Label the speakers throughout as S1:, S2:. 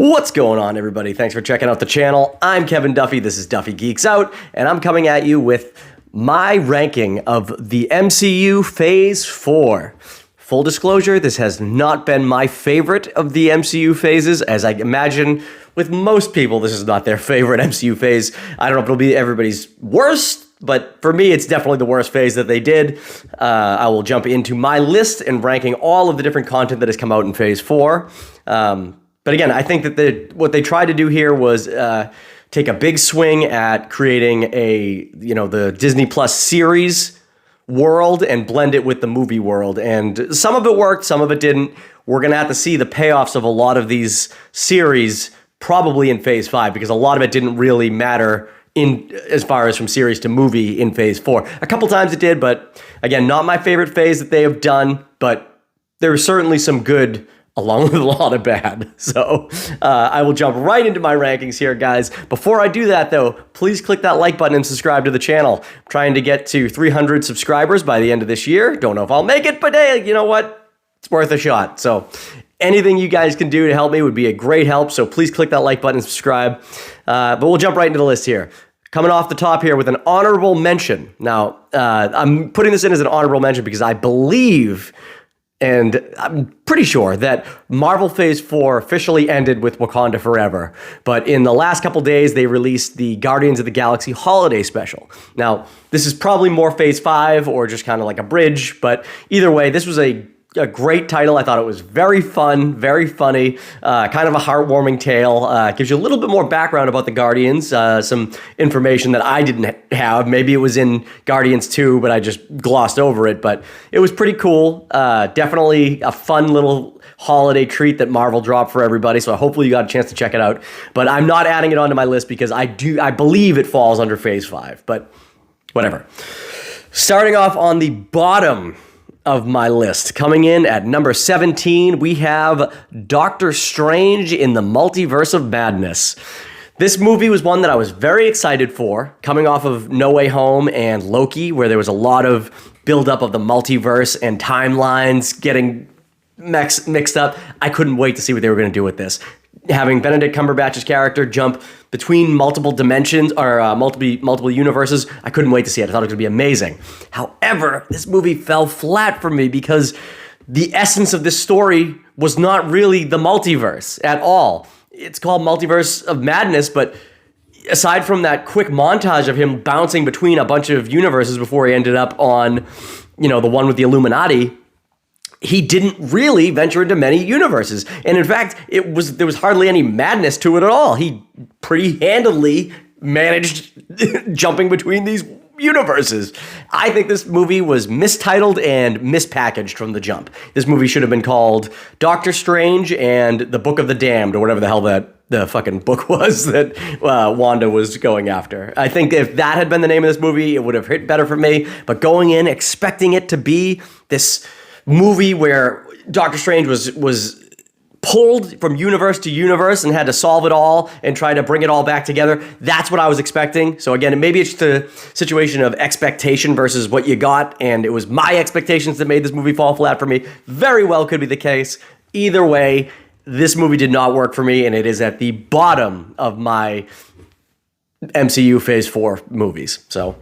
S1: What's going on, everybody? Thanks for checking out the channel. I'm Kevin Duffy. This is Duffy Geeks Out, and I'm coming at you with my ranking of the MCU Phase 4. Full disclosure, this has not been my favorite of the MCU phases, as I imagine with most people, this is not their favorite MCU phase. I don't know if it'll be everybody's worst, but for me, it's definitely the worst phase that they did. I will jump into my list and ranking all of the different content that has come out in Phase 4. But again, I think that what they tried to do here was take a big swing at creating the Disney Plus series world and blend it with the movie world. And some of it worked, some of it didn't. We're going to have to see the payoffs of a lot of these series probably in Phase 5, because a lot of it didn't really matter as far as from series to movie in Phase 4. A couple times it did, but again, not my favorite phase that they have done, but there was certainly some good along with a lot of bad. So I will jump right into my rankings here, guys. Before I do that, though, please click that like button and subscribe to the channel. I'm trying to get to 300 subscribers by the end of this year. Don't know if I'll make it, but hey, you know what? It's worth a shot. So anything you guys can do to help me would be a great help. So please click that like button and subscribe. But we'll jump right into the list here. Coming off the top here with an honorable mention. Now, I'm putting this in as an honorable mention because I believe, and I'm pretty sure, that Marvel Phase 4 officially ended with Wakanda Forever. But in the last couple days, they released the Guardians of the Galaxy Holiday Special. Now, this is probably more Phase 5 or just kind of like a bridge, but either way, this was a great title. I thought it was very fun, very funny, kind of a heartwarming tale. Gives you a little bit more background about the Guardians, some information that I didn't have. Maybe it was in Guardians 2, but I just glossed over it. But it was pretty cool. Definitely a fun little holiday treat that Marvel dropped for everybody. So hopefully you got a chance to check it out. But I'm not adding it onto my list because I believe it falls under Phase 5. But whatever. Starting off on the bottom of my list, coming in at number 17, we have Doctor Strange in the Multiverse of Madness. This movie was one that I was very excited for, coming off of No Way Home and Loki, where there was a lot of buildup of the multiverse and timelines getting mixed up. I couldn't wait to see what they were going to do with this. Having Benedict Cumberbatch's character jump between multiple dimensions or multiple universes, I couldn't wait to see it. I thought it was going to be amazing. However, this movie fell flat for me because the essence of this story was not really the multiverse at all. It's called Multiverse of Madness, but aside from that quick montage of him bouncing between a bunch of universes before he ended up on, the one with the Illuminati, he didn't really venture into many universes. And in fact, there was hardly any madness to it at all. He pretty handily managed jumping between these universes. I think this movie was mistitled and mispackaged from the jump. This movie should have been called Doctor Strange and the Book of the Damned, or whatever the hell the fucking book was that Wanda was going after. I think if that had been the name of this movie, it would have hit better for me. But going in expecting it to be this movie where Doctor Strange was pulled from universe to universe and had to solve it all and try to bring it all back together. That's what I was expecting. So again, maybe it's the situation of expectation versus what you got, and it was my expectations that made this movie fall flat for me. Very well could be the case. Either way, this movie did not work for me, and it is at the bottom of my MCU Phase 4 movies. So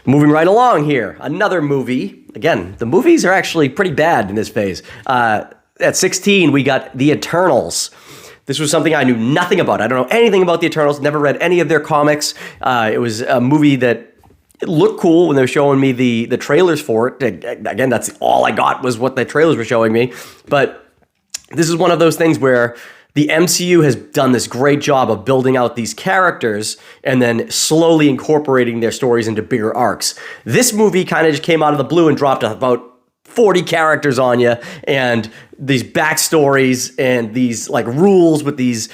S1: moving right along here, another movie. Again, the movies are actually pretty bad in this phase. At 16, we got The Eternals. This was something I knew nothing about. I don't know anything about The Eternals, never read any of their comics. It was a movie that looked cool when they were showing me the trailers for it. Again, that's all I got was what the trailers were showing me. But this is one of those things where the MCU has done this great job of building out these characters and then slowly incorporating their stories into bigger arcs. This movie kind of just came out of the blue and dropped about 40 characters on you, and these backstories and these like rules with these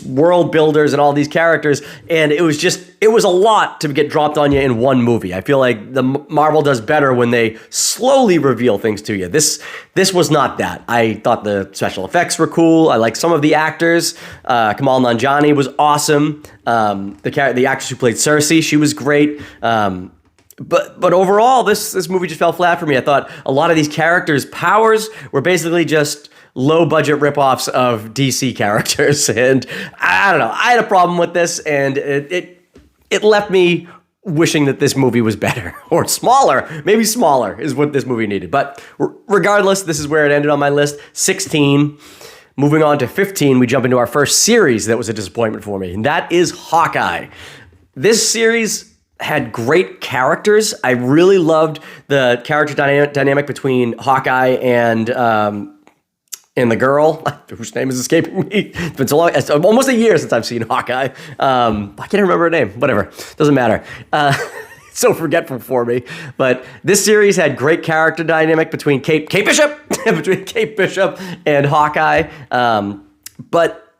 S1: world builders and all these characters, and it was a lot to get dropped on you in one movie. I feel like the Marvel does better when they slowly reveal things to you. This was not that. I thought the special effects were cool. I liked some of the actors. Kamal Nanjiani was awesome. The actress who played Cersei, she was great. But overall, this movie just fell flat for me. I thought a lot of these characters' powers were basically just low budget ripoffs of DC characters. And I don't know, I had a problem with this, and it left me wishing that this movie was better or smaller. Maybe smaller is what this movie needed. But regardless, this is where it ended on my list. 16. Moving on to 15, we jump into our first series that was a disappointment for me, and that is Hawkeye. This series had great characters. I really loved the character dynamic between Hawkeye and the girl, whose name is escaping me. It's been so long. It's almost a year since I've seen Hawkeye. I can't remember her name. Whatever. Doesn't matter. So forgetful for me. But this series had great character dynamic between Kate Bishop, between Kate Bishop and Hawkeye. But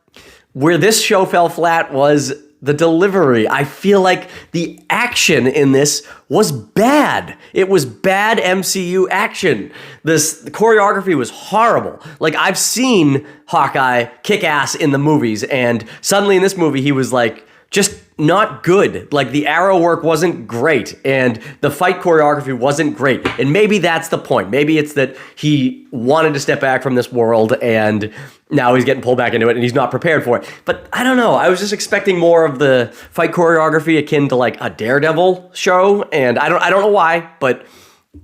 S1: where this show fell flat was the delivery. I feel like the action in this was bad. It was bad MCU action. The choreography was horrible. Like, I've seen Hawkeye kick ass in the movies, and suddenly in this movie he was like just not good. Like, the arrow work wasn't great, and the fight choreography wasn't great. And maybe that's the point. Maybe it's that he wanted to step back from this world, and now he's getting pulled back into it, and he's not prepared for it. But I don't know. I was just expecting more of the fight choreography akin to like a Daredevil show, and I don't know why, but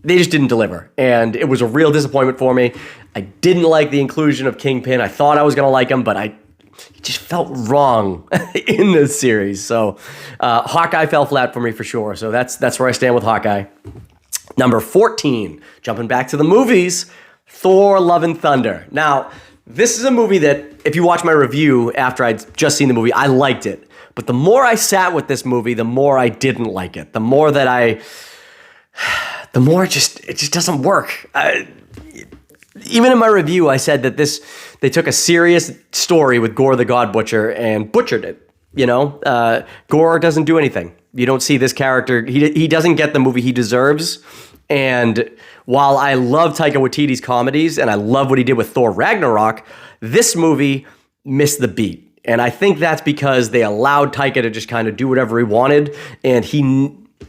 S1: they just didn't deliver, and it was a real disappointment for me. I didn't like the inclusion of Kingpin. I thought I was going to like him, but it just felt wrong in this series. So Hawkeye fell flat for me for sure. So that's where I stand with Hawkeye. Number 14, jumping back to the movies, Thor: Love and Thunder. Now, this is a movie that, if you watch my review after I'd just seen the movie, I liked it. But the more I sat with this movie, the more I didn't like it. The more it just doesn't work. Even in my review, I said that they took a serious story with Gore the God Butcher and butchered it. You know, Gore doesn't do anything. You don't see this character. He doesn't get the movie he deserves. And while I love Taika Waititi's comedies and I love what he did with Thor Ragnarok, this movie missed the beat. And I think that's because they allowed Taika to just kind of do whatever he wanted. And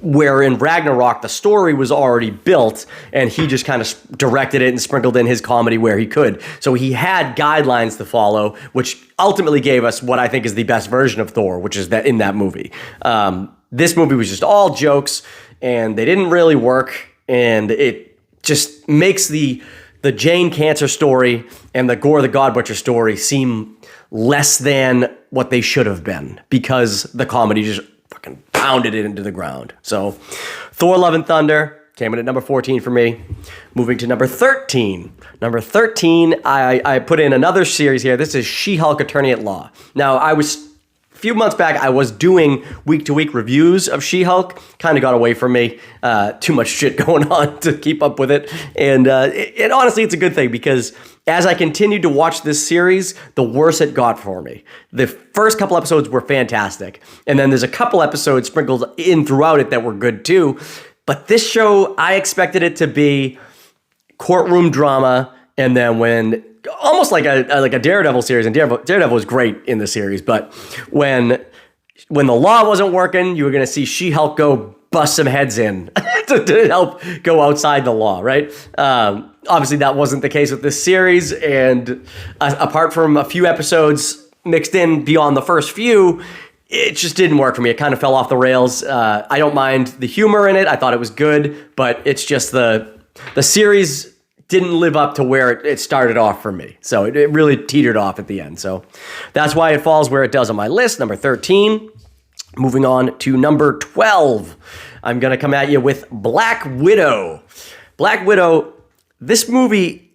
S1: where in Ragnarok, the story was already built, and he just kind of directed it and sprinkled in his comedy where he could. So he had guidelines to follow, which ultimately gave us what I think is the best version of Thor, which is that in that movie. This movie was just all jokes, and they didn't really work, and it just makes the Jane Cancer story and the Gore the God Butcher story seem less than what they should have been, because the comedy just fucking pounded it into the ground. So Thor: Love and Thunder came in at number 14 for me. Moving to number 13. Number 13, I put in another series here. This is She-Hulk: Attorney at Law. Now, a few months back, I was doing week-to-week reviews of She-Hulk. Kind of got away from me. Too much shit going on to keep up with it. And honestly, it's a good thing, because as I continued to watch this series, the worse it got for me. The first couple episodes were fantastic. And then there's a couple episodes sprinkled in throughout it that were good too. But this show, I expected it to be courtroom drama, and then almost like a Daredevil series, and Daredevil was great in the series, but when the law wasn't working, you were going to see She-Hulk go bust some heads in to help go outside the law, right? Obviously, that wasn't the case with this series, and apart from a few episodes mixed in beyond the first few, it just didn't work for me. It kind of fell off the rails. I don't mind the humor in it. I thought it was good, but it's just the series didn't live up to where it started off for me. So it really teetered off at the end. So that's why it falls where it does on my list, number 13. Moving on to number 12. I'm going to come at you with Black Widow. Black Widow, this movie,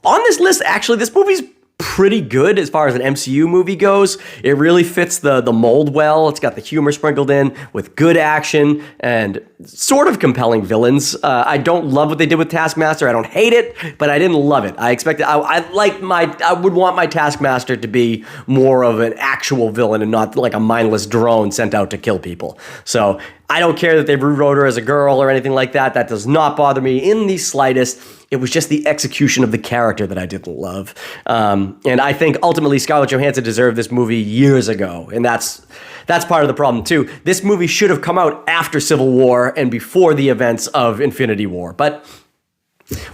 S1: on this list, actually, this movie's pretty good as far as an MCU movie goes. It really fits the mold well. It's got the humor sprinkled in with good action and sort of compelling villains. I don't love what they did with Taskmaster. I don't hate it, but I didn't love it. I expected, I would want my Taskmaster to be more of an actual villain and not like a mindless drone sent out to kill people. So I don't care that they rewrote her as a girl or anything like that. That does not bother me in the slightest. It was just the execution of the character that I didn't love. And I think ultimately Scarlett Johansson deserved this movie years ago. And that's part of the problem too. This movie should have come out after Civil War and before the events of Infinity War. But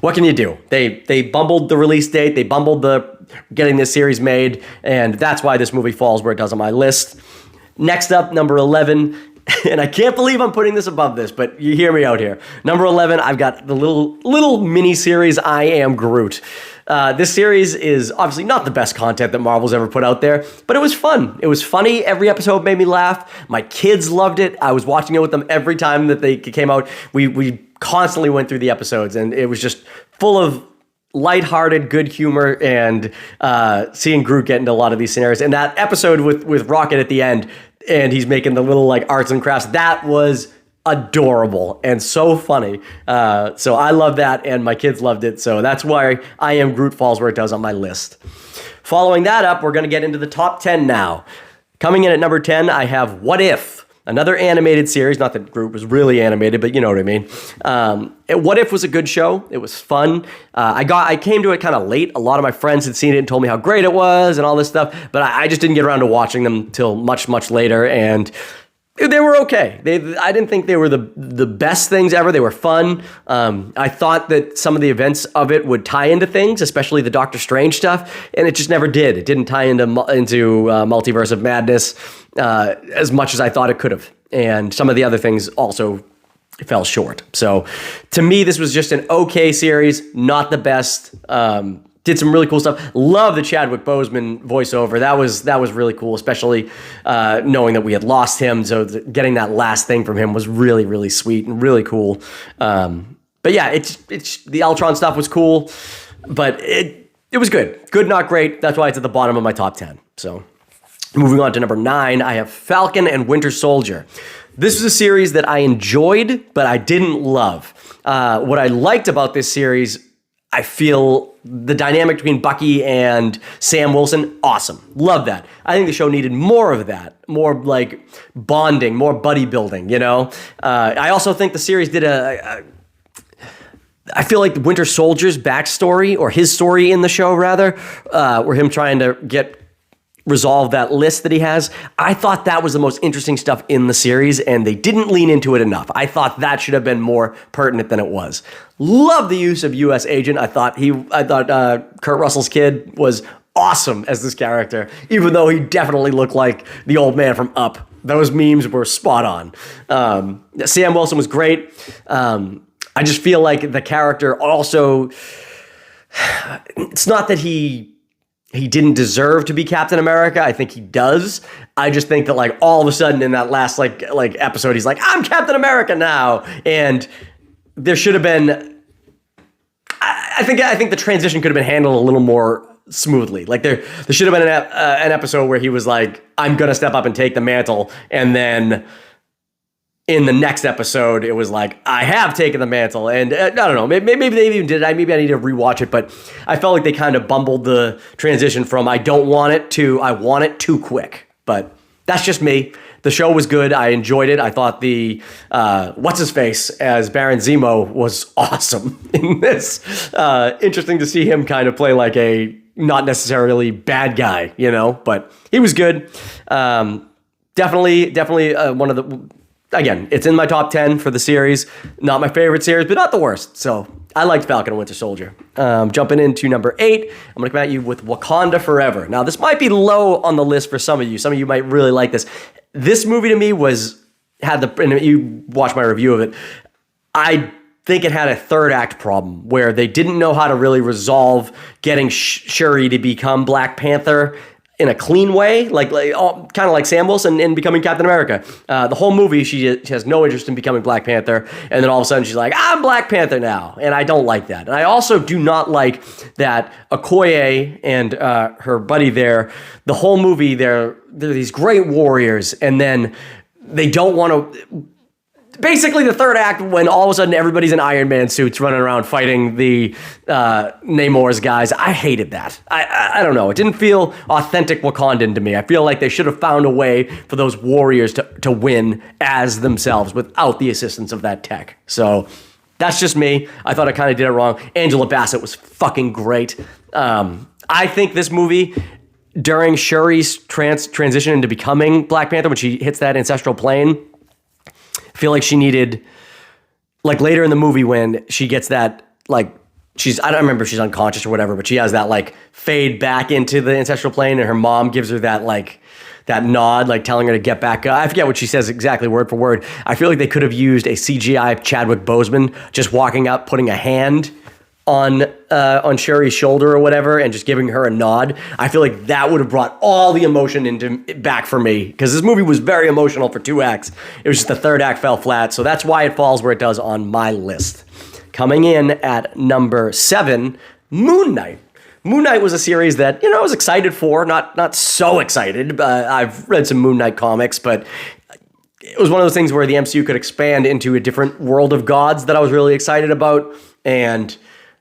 S1: what can you do? They bumbled the release date. They bumbled the getting this series made, and that's why this movie falls where it does on my list. Next up, number 11, and I can't believe I'm putting this above this, but you hear me out here. Number 11, I've got the little mini series I Am Groot. This series is obviously not the best content that Marvel's ever put out there, but it was fun. It was funny. Every episode made me laugh. My kids loved it. I was watching it with them every time that they came out. We constantly went through the episodes, and it was just full of lighthearted, good humor, and seeing Groot get into a lot of these scenarios. And that episode with Rocket at the end, and he's making the little like arts and crafts, that was adorable and so funny. So I love that, and my kids loved it. So that's why I Am Groot falls where it does on my list. Following that up, we're going to get into the top 10 now. Coming in at number 10, I have What If? Another animated series. Not that Groot was really animated, but you know what I mean. What If was a good show. It was fun. I came to it kind of late. A lot of my friends had seen it and told me how great it was and all this stuff, but I just didn't get around to watching them till much, much later, and they were okay. I didn't think they were the best things ever. They were fun. I thought that some of the events of it would tie into things, especially the Doctor Strange stuff, and it just never did. It didn't tie into Multiverse of Madness as much as I thought it could have. And some of the other things also fell short. So to me, this was just an okay series, not the best. Did some really cool stuff. Love the Chadwick Boseman voiceover. That was really cool, especially knowing that we had lost him. So getting that last thing from him was really, really sweet and really cool. But yeah, it's the Ultron stuff was cool, but it was good. Good, not great. That's why it's at the bottom of my top 10. So moving on to number 9, I have Falcon and Winter Soldier. This was a series that I enjoyed, but I didn't love. What I liked about this series, I feel the dynamic between Bucky and Sam Wilson, awesome. Love that. I think the show needed more of that, more like bonding, more buddy building, you know? I also think the series did I feel like Winter Soldier's backstory, or his story in the show rather, where him trying to resolve that list that he has. I thought that was the most interesting stuff in the series, and they didn't lean into it enough. I thought that should have been more pertinent than it was. Love the use of U.S. Agent. I thought Kurt Russell's kid was awesome as this character, even though he definitely looked like the old man from Up. Those memes were spot on. Sam Wilson was great. I just feel like the character also, it's not that he didn't deserve to be Captain America. I think he does. I just think that like all of a sudden in that last like episode, he's like, I'm Captain America now. And there should have been, I think the transition could have been handled a little more smoothly. Like there should have been an episode where he was like, I'm going to step up and take the mantle. And then in the next episode, it was like, I have taken the mantle. And I don't know, maybe they even did it. Maybe I need to rewatch it, but I felt like they kind of bumbled the transition from I don't want it to I want it too quick. But that's just me. The show was good. I enjoyed it. I thought the what's-his-face as Baron Zemo was awesome in this. Interesting to see him kind of play like a not necessarily bad guy, you know, but he was good. Definitely one of the... Again, it's in my top 10 for the series. Not my favorite series, but not the worst. So I liked Falcon and Winter Soldier. Jumping into number 8, I'm going to come at you with Wakanda Forever. Now, this might be low on the list for some of you. Some of you might really like this. This movie to me and you watch my review of it, I think it had a third act problem where they didn't know how to really resolve getting Shuri to become Black Panther in a clean way, like kind of like Sam Wilson in becoming Captain America. The whole movie, she has no interest in becoming Black Panther, and then all of a sudden she's like, I'm Black Panther now, and I don't like that. And I also do not like that Okoye and her buddy there, the whole movie, they're these great warriors, and then they don't want to... Basically, the third act, when all of a sudden everybody's in Iron Man suits running around fighting the Namor's guys, I hated that. I don't know. It didn't feel authentic Wakandan to me. I feel like they should have found a way for those warriors to win as themselves without the assistance of that tech. So that's just me. I thought I kind of did it wrong. Angela Bassett was fucking great. I think this movie... During Shuri's transition into becoming Black Panther, when she hits that ancestral plane, I feel like she needed, like later in the movie when she gets that like I don't remember if she's unconscious or whatever, but she has that like fade back into the ancestral plane, and her mom gives her that like that nod, like telling her to get back up. I forget what she says exactly word for word. I feel like they could have used a CGI Chadwick Boseman just walking up, putting a hand on Sherry's shoulder or whatever, and just giving her a nod. I feel like that would have brought all the emotion back for me, because this movie was very emotional for 2 acts. It was just the 3rd act fell flat, so that's why it falls where it does on my list. Coming in at number 7, Moon Knight. Moon Knight was a series that, I was excited for, not so excited. I've read some Moon Knight comics, but it was one of those things where the MCU could expand into a different world of gods that I was really excited about, and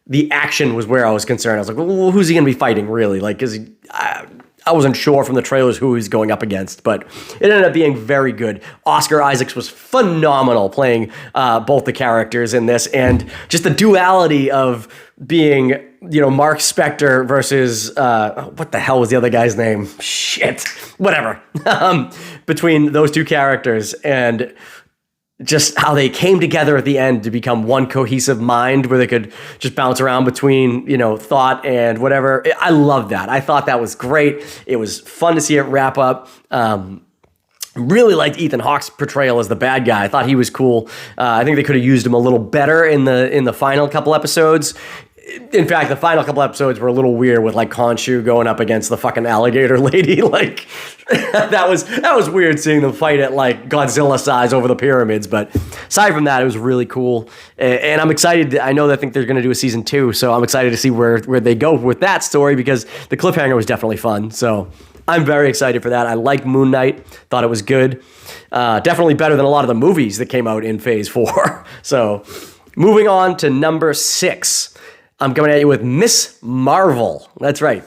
S1: the action was where I was concerned. I was like, well, who's he going to be fighting, really? Like, I wasn't sure from the trailers who he's going up against, but it ended up being very good. Oscar Isaacs was phenomenal playing both the characters in this, and just the duality of being, Mark Spector versus, what the hell was the other guy's name? Shit. Whatever. Between those two characters, and just how they came together at the end to become one cohesive mind where they could just bounce around between, thought and whatever. I love that. I thought that was great. It was fun to see it wrap up. Really liked Ethan Hawke's portrayal as the bad guy. I thought he was cool. I think they could have used him a little better in the final couple episodes. In fact, the final couple episodes were a little weird with like Khonshu going up against the fucking alligator lady. Like that was weird seeing them fight at like Godzilla size over the pyramids. But aside from that, it was really cool. And I'm excited. I think they're going to do a season 2. So I'm excited to see where they go with that story, because the cliffhanger was definitely fun. So I'm very excited for that. I liked Moon Knight. Thought it was good. Definitely better than a lot of the movies that came out in Phase 4. So moving on to number 6. I'm coming at you with Miss Marvel. That's right.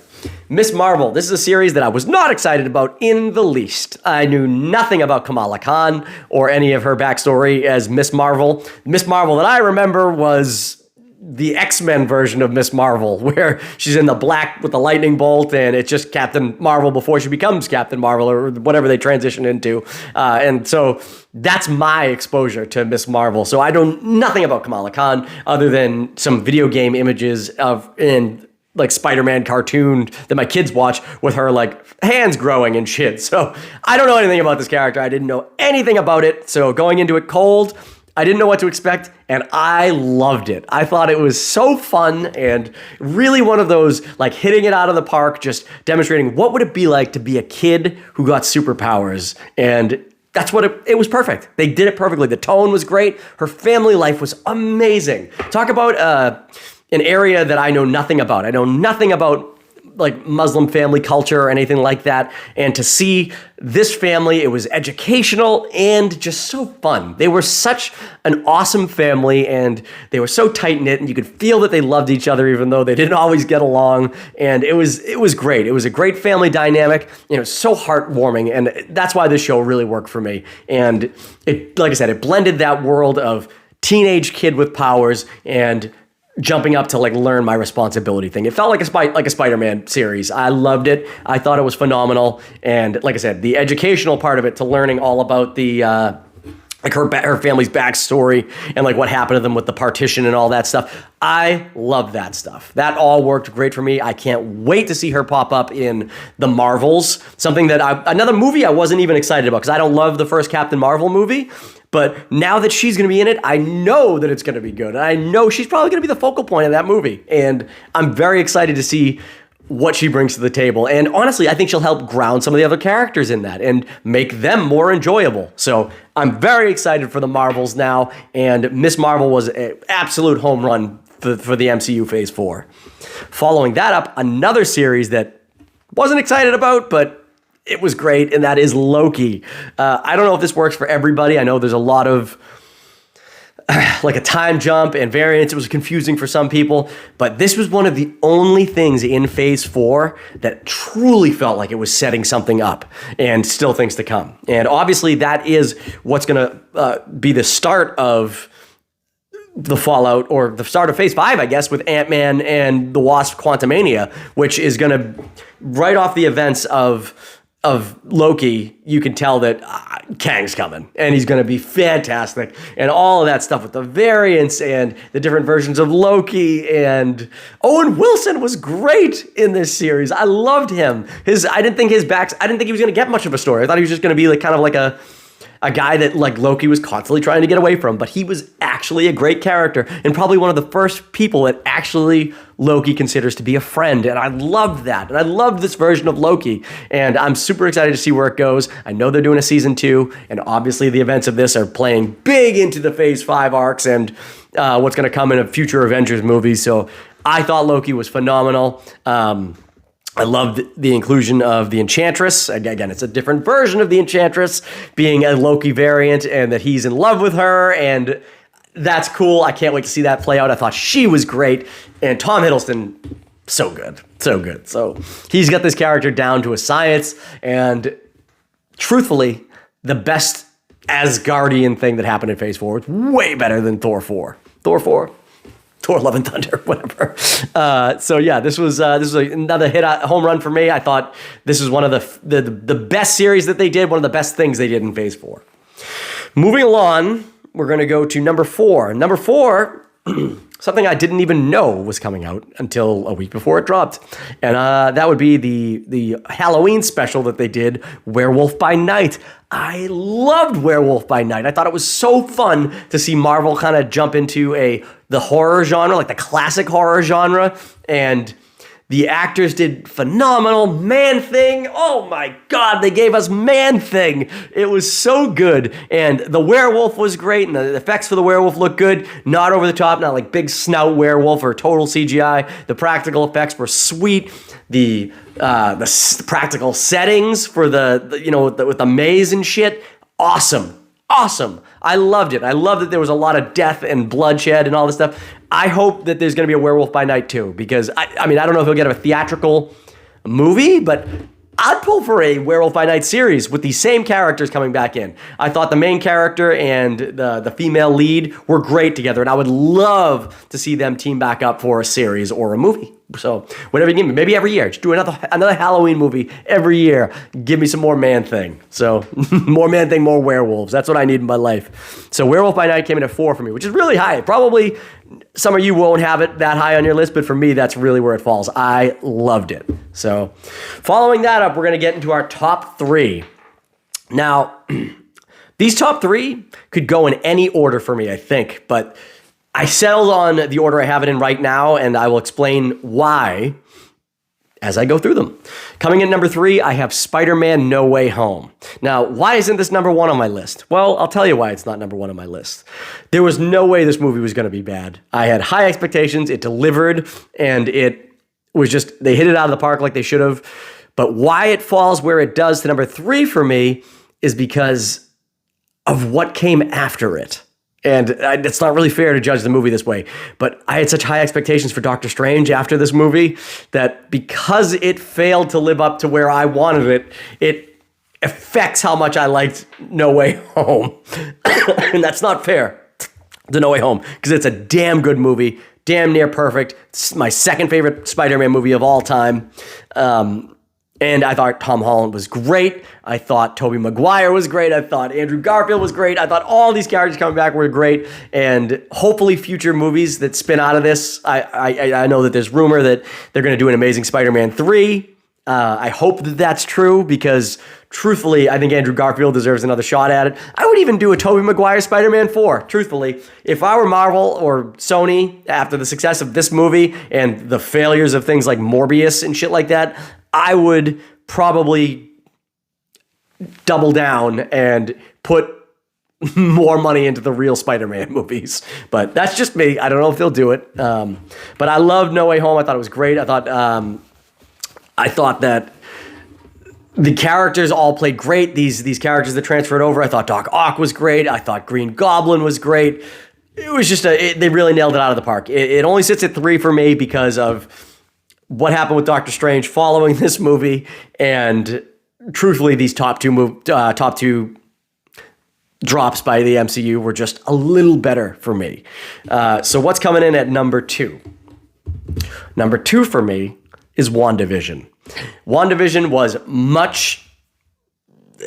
S1: Miss Marvel. This is a series that I was not excited about in the least. I knew nothing about Kamala Khan or any of her backstory as Miss Marvel. Miss Marvel that I remember was the X-Men version of Miss Marvel, where she's in the black with the lightning bolt, and it's just Captain Marvel before she becomes Captain Marvel, or whatever they transition into. And so that's my exposure to Miss Marvel. So I know nothing about Kamala Khan other than some video game images in like Spider-Man cartoon that my kids watch with her like hands growing and shit. So I don't know anything about this character. I didn't know anything about it. So going into it cold, I didn't know what to expect, and I loved it. I thought it was so fun and really one of those, like, hitting it out of the park, just demonstrating what would it be like to be a kid who got superpowers. And that's what it was perfect. They did it perfectly. The tone was great. Her family life was amazing. Talk about an area that I know nothing about. I know nothing about like Muslim family culture or anything like that. And to see this family, it was educational and just so fun. They were such an awesome family, and they were so tight-knit, and you could feel that they loved each other even though they didn't always get along. And it was great. It was a great family dynamic. It was so heartwarming, and that's why this show really worked for me. And it, like I said, it blended that world of teenage kid with powers and jumping up to like learn my responsibility thing. It felt like a Spider-Man series. I loved it. I thought it was phenomenal. And like I said, the educational part of it, to learning all about the like her family's backstory and like what happened to them with the partition and all that stuff. I love that stuff. That all worked great for me. I can't wait to see her pop up in the Marvels. Something that another movie I wasn't even excited about, because I don't love the first Captain Marvel movie. But now that she's going to be in it, I know that it's going to be good. And I know she's probably going to be the focal point of that movie. And I'm very excited to see what she brings to the table. And honestly, I think she'll help ground some of the other characters in that and make them more enjoyable. So I'm very excited for the Marvels now. And Miss Marvel was an absolute home run for the MCU Phase 4. Following that up, another series that wasn't excited about, but it was great, and that is Loki. I don't know if this works for everybody. I know there's a lot of like a time jump and variance. It was confusing for some people, but this was one of the only things in Phase 4 that truly felt like it was setting something up, and still things to come. And obviously that is what's going to be the start of the fallout, or the start of Phase 5, I guess, with Ant-Man and the Wasp: Quantumania, which is going to, right off the events of Loki, you can tell that Kang's coming, and he's going to be fantastic, and all of that stuff with the variants and the different versions of Loki, and Owen Wilson was great in this series. I loved him. I didn't think he was going to get much of a story. I thought he was just going to be like kind of like a guy that like Loki was constantly trying to get away from, but he was actually a great character and probably one of the first people that actually Loki considers to be a friend. And I loved that. And I loved this version of Loki. And I'm super excited to see where it goes. I know they're doing a season 2, and obviously the events of this are playing big into the Phase 5 arcs and what's going to come in a future Avengers movie. So I thought Loki was phenomenal. I loved the inclusion of the Enchantress. Again, it's a different version of the Enchantress being a Loki variant, and that he's in love with her, and that's cool. I can't wait to see that play out. I thought she was great, and Tom Hiddleston, so good. So he's got this character down to a science, and truthfully, the best Asgardian thing that happened in Phase 4 was way better than Thor 4. Thor Love and Thunder, whatever. So yeah, this was another home run for me. I thought this was one of the best series that they did, one of the best things they did in Phase 4. Moving along, we're going to go to number 4. Number 4, something I didn't even know was coming out until a week before it dropped. And that would be the Halloween special that they did, Werewolf by Night. I loved Werewolf by Night. I thought it was so fun to see Marvel kind of jump into the horror genre, like the classic horror genre, and the actors did phenomenal. Man-Thing, oh my God, they gave us Man-Thing. It was so good, and the werewolf was great, and the effects for the werewolf looked good. Not over the top, not like big snout werewolf or total CGI. The practical effects were sweet. The practical settings for with the maze and shit, awesome. I loved it. I loved that there was a lot of death and bloodshed and all this stuff. I hope that there's going to be a Werewolf by Night too, because I don't know if he'll get a theatrical movie, but I'd pull for a Werewolf by Night series with these same characters coming back in. I thought the main character and the female lead were great together, and I would love to see them team back up for a series or a movie. So whatever you give me, maybe every year, just do another Halloween movie every year. Give me some more Man-Thing. So more Man-Thing, more werewolves. That's what I need in my life. So Werewolf by Night came in at 4 for me, which is really high. Probably some of you won't have it that high on your list, but for me, that's really where it falls. I loved it. So following that up, we're going to get into our top 3. Now, these top 3 could go in any order for me, I think, but I settled on the order I have it in right now, and I will explain why as I go through them. Coming in number 3, I have Spider-Man No Way Home. Now, why isn't this number 1 on my list? Well, I'll tell you why it's not number 1 on my list. There was no way this movie was going to be bad. I had high expectations, it delivered, and it was just, they hit it out of the park like they should have. But why it falls where it does to number 3 for me is because of what came after it. And it's not really fair to judge the movie this way, but I had such high expectations for Doctor Strange after this movie that because it failed to live up to where I wanted it, it affects how much I liked No Way Home. And that's not fair to No Way Home, because it's a damn good movie, damn near perfect. It's my second favorite Spider-Man movie of all time. And I thought Tom Holland was great. I thought Tobey Maguire was great. I thought Andrew Garfield was great. I thought all these characters coming back were great. And hopefully future movies that spin out of this, I know that there's rumor that they're going to do an Amazing Spider-Man 3. I hope that that's true, because truthfully, I think Andrew Garfield deserves another shot at it. I would even do a Tobey Maguire Spider-Man 4, truthfully. If I were Marvel or Sony, after the success of this movie and the failures of things like Morbius and shit like that, I would probably double down and put more money into the real Spider-Man movies. But that's just me. I don't know if they'll do it. But I loved No Way Home. I thought it was great. I thought that the characters all played great. These characters that transferred over, I thought Doc Ock was great. I thought Green Goblin was great. It was just they really nailed it out of the park. It only sits at 3 for me because of what happened with Doctor Strange following this movie, and truthfully, these top two drops by the MCU were just a little better for me. So what's coming in at number 2? Number 2 for me is WandaVision. WandaVision was much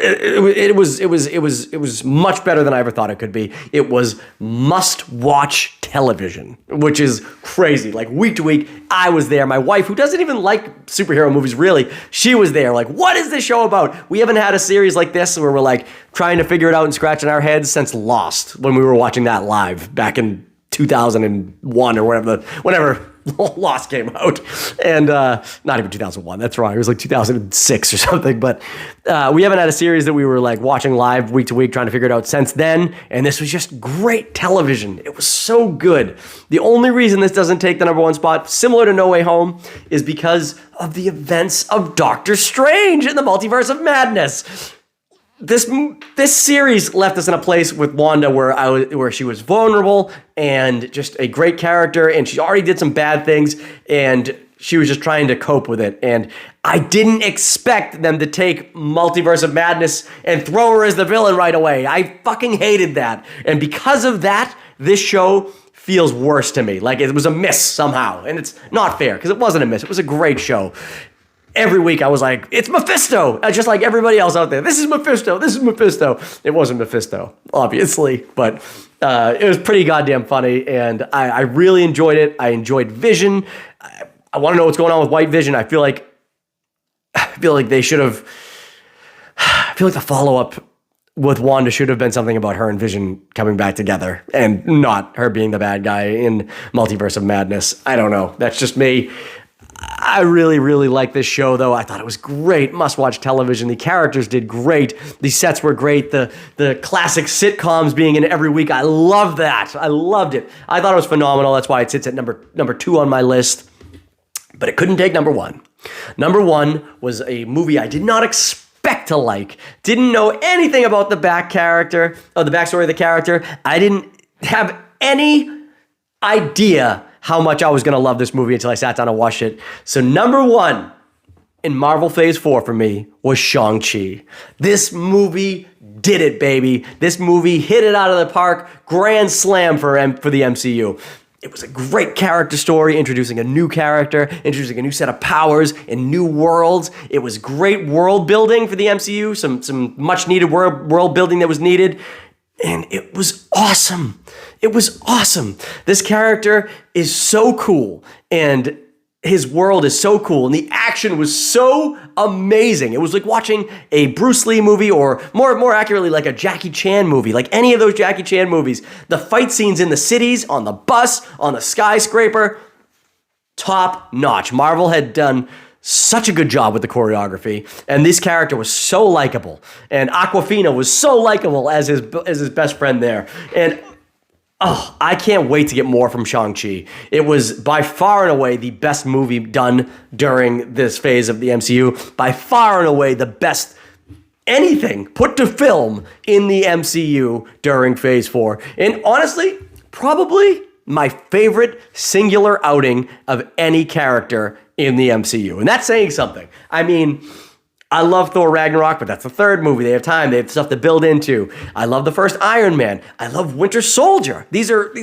S1: it was much better than I ever thought it could be. It was must-watch television, which is crazy. Like week to week, I was there. My wife, who doesn't even like superhero movies really, she was there. Like, what is this show about? We haven't had a series like this where we're like trying to figure it out and scratching our heads since Lost, when we were watching that live back in 2001 or whenever Lost came out. And not even 2001, that's wrong. It was like 2006 or something. But we haven't had a series that we were like watching live week to week trying to figure it out since then. And this was just great television. It was so good. The only reason this doesn't take the number one spot, similar to No Way Home, is because of the events of Doctor Strange in the Multiverse of Madness. This series left us in a place with Wanda where she was vulnerable and just a great character, and she already did some bad things, and she was just trying to cope with it. And I didn't expect them to take Multiverse of Madness and throw her as the villain right away. I fucking hated that. And because of that, this show feels worse to me. Like it was a miss somehow. And it's not fair, because it wasn't a miss. It was a great show. Every week I was like, it's Mephisto, just like everybody else out there. This is Mephisto, this is Mephisto. It wasn't Mephisto, obviously, but it was pretty goddamn funny, and I really enjoyed it. I enjoyed Vision. I want to know what's going on with White Vision. I feel like they should have, I feel like the follow-up with Wanda should have been something about her and Vision coming back together, and not her being the bad guy in Multiverse of Madness. I don't know. That's just me. I really, really like this show, though. I thought it was great. Must-watch television. The characters did great. The sets were great. The classic sitcoms being in every week. I love that. I loved it. I thought it was phenomenal. That's why it sits at number 2 on my list. But it couldn't take number 1. Number 1 was a movie I did not expect to like. Didn't know anything about the backstory of the character. I didn't have any idea how much I was going to love this movie until I sat down and watched it. So number 1 in Marvel Phase 4 for me was Shang-Chi. This movie did it, baby. This movie hit it out of the park. Grand slam for the MCU. It was a great character story, introducing a new character, introducing a new set of powers and new worlds. It was great world building for the MCU, some much needed world building that was needed. And it was awesome. It was awesome. This character is so cool, and his world is so cool, and the action was so amazing. It was like watching a Bruce Lee movie, or more accurately, like a Jackie Chan movie, like any of those Jackie Chan movies. The fight scenes in the cities, on the bus, on the skyscraper, top notch. Marvel had done such a good job with the choreography, and this character was so likable, and Awkwafina was so likable as his best friend there, and I can't wait to get more from Shang-Chi. It was by far and away the best movie done during this phase of the MCU, by far and away the best anything put to film in the MCU during Phase 4, and honestly, probably my favorite singular outing of any character in the MCU. And that's saying something. I mean, I love Thor Ragnarok, but that's the third movie. They have time. They have stuff to build into. I love the first Iron Man. I love Winter Soldier. These are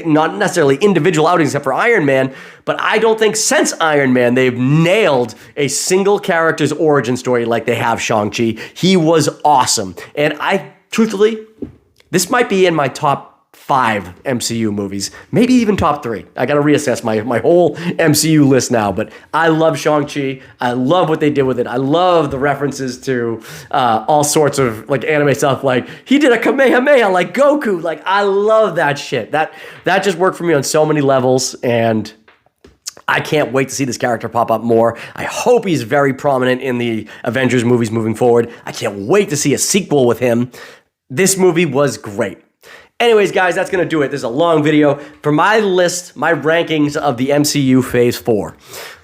S1: not necessarily individual outings except for Iron Man, but I don't think since Iron Man they've nailed a single character's origin story like they have Shang-Chi. He was awesome. And truthfully, this might be in my top 5 MCU movies, maybe even top 3. I got to reassess my whole MCU list now, but I love Shang-Chi. I love what they did with it. I love the references to all sorts of like anime stuff, like he did a Kamehameha like Goku. Like I love that shit. That just worked for me on so many levels, and I can't wait to see this character pop up more. I hope he's very prominent in the Avengers movies moving forward. I can't wait to see a sequel with him. This movie was great. Anyways, guys, that's going to do it. This is a long video. For my list, my rankings of the MCU Phase 4.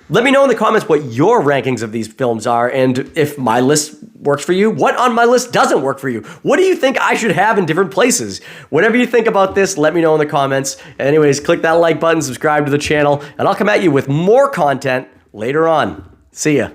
S1: Let me know in the comments what your rankings of these films are, and if my list works for you, what on my list doesn't work for you. What do you think I should have in different places? Whatever you think about this, let me know in the comments. Anyways, click that like button, subscribe to the channel, and I'll come at you with more content later on. See ya.